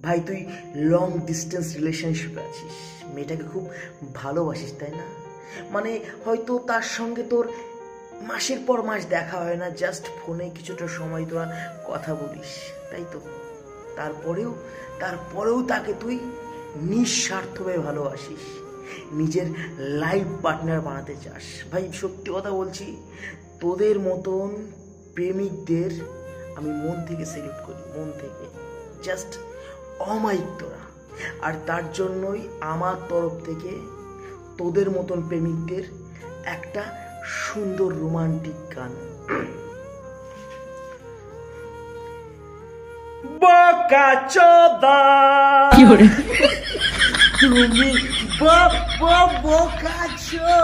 ভাই তুই long distance রিলেশনশিপে আছিস, মেয়েটাকে খুব ভালোবাসিস তাই না? মানে হয়তো তার সঙ্গে তোর মাসের পর মাস দেখা হয় না, জাস্ট ফোনে কিছুটা সময় তোরা কথা বলিস, তাই তো? তারপরেও তাকে তুই নিঃস্বার্থভাবে ভালোবাসিস, নিজের লাইফ পার্টনার বানাতে চাস। ভাই সত্যি কথা বলছি, তোদের মতন প্রেমিকদের আমি মন থেকে সেলুট করি, মন থেকে। জাস্ট অমায়িক তোরা। আর তার জন্যই আমার তরফ থেকে তোদের মতন প্রেমিকদের একটা সুন্দর রোমান্টিক গান। বোকাচোদা তুমি বোকাচোদা।